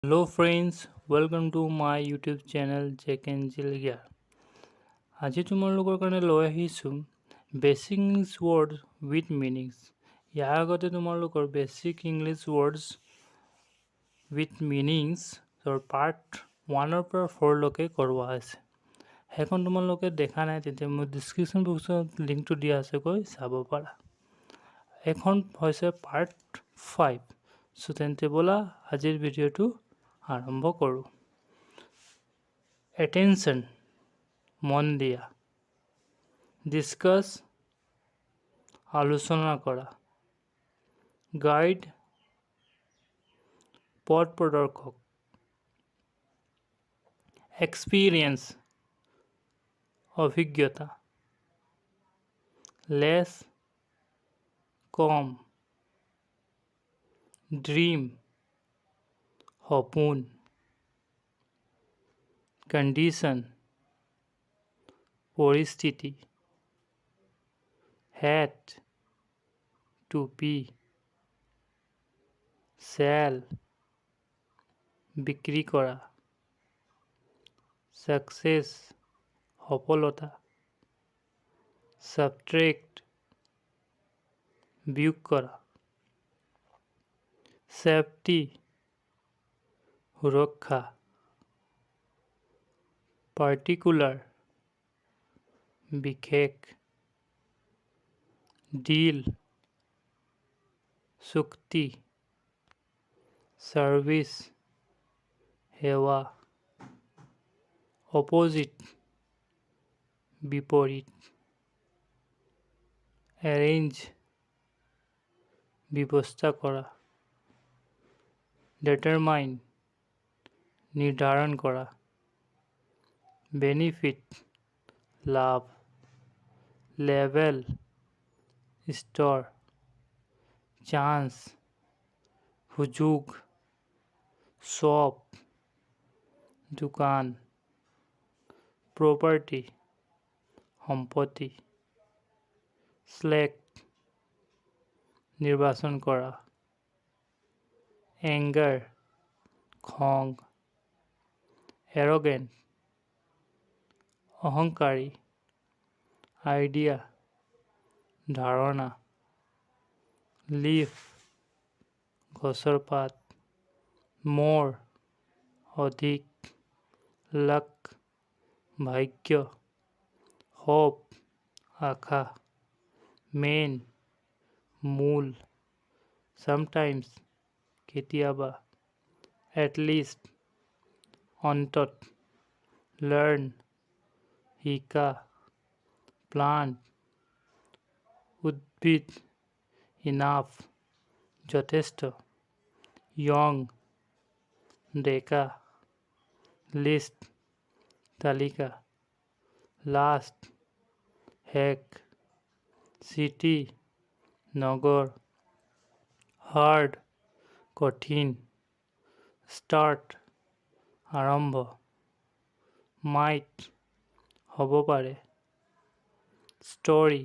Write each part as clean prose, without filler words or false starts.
Hello friends, welcome to my YouTube channel Jack&Jill here. আজি তোমালোকৰ কাৰণে লৈ আহিছোঁ basic English word with meanings. ইয়াৰ আগতে তোমালোকৰ বেছিক ইংলিছ ৱৰ্ডছ উইথ মিনিংছৰ পাৰ্ট 1ৰ পৰা 4লৈকে কৰোৱা হৈছে। সেইখন তোমালোকে দেখা নাই তেতিয়া মই ডিছক্ৰিপশ্যন বক্সত লিংকটো দিয়া আছে, গৈ চাব পাৰা। এখন হৈছে পাৰ্ট 5। চ' তেন্তে ব'লা আজিৰ ভিডিঅ'টো আৰম্ভ কৰোঁ। এটেনশ্যন, মন দিয়া। ডিছকাছ, আলোচনা কৰা। গাইড, পথ প্ৰদৰ্শক। এক্সপিৰিয়েঞ্চ, অভিজ্ঞতা। লেছ, কম। ড্ৰিম, সপোন। কণ্ডিশ্যন, পৰিস্থিতি। হেট, টুপি। চেল, বিক্ৰী কৰা। ছাকচেছ, সফলতা। ছাবট্ৰেক্ট, বিয়োগ কৰা। ছেফটি, সুৰক্ষা। পাৰ্টিকুলাৰ, বিশেষ। ডিল, চুক্তি। ছাৰ্ভিচ, সেৱা। অপজিট, বিপৰীত। এৰেঞ্জ, ব্যৱস্থা কৰা। ডিটাৰমাইন, নিৰ্ধাৰণ কৰা। বেনিফিট, লাভ। লেভেল, স্তৰ। চান্স, সুযোগ। শ্বপ, দোকান। প্ৰপাৰ্টি, সম্পত্তি। ছিলেক্ট, নিৰ্বাচন কৰা। এংগাৰ, খং। এৰগেণ্ট, অহংকাৰী। আইডিয়া, ধাৰণা। লিফ, গছৰ পাত। মোৰ, অধিক। লাক, ভাগ্য। হোপ, আশা। মেইন, মূল। চামটাইমছ, কেতিয়াবা। এটলিষ্ট, অন্তত। লাৰ্ণ, শিকা। প্লান্ট, উদ্ভিদ। ইনাফ, যথেষ্ট। য়ং, ডেকা। লিষ্ট, তালিকা। লাষ্ট, শেষ। চিটি, নগৰ। হাৰ্ড, কঠিন। ষ্টাৰ্ট, আৰম্ভ। মাইট, হ'ব পাৰে। ষ্টৰী,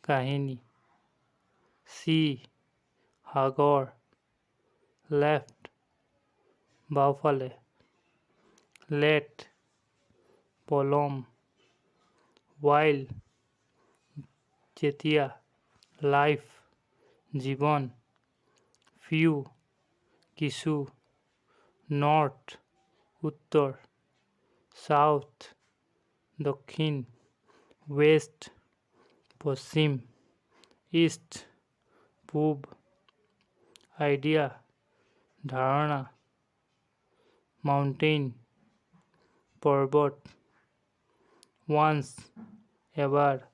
কাহিনী। চি, সাগৰ। লেফ্ট, বাওঁফালে। লেট, পলম। ৱাইল, যেতিয়া। লাইফ, জীৱন। ফিউ, কিছু। নৰ্থ, উত্তৰ। চাউথ, দক্ষিণ। ৱেষ্ট, পশ্চিম। ইষ্ট, পূব। আইডিয়া, ধাৰণা। মাউণ্টেইন, পৰ্বত। ওৱান্স, এবাৰ।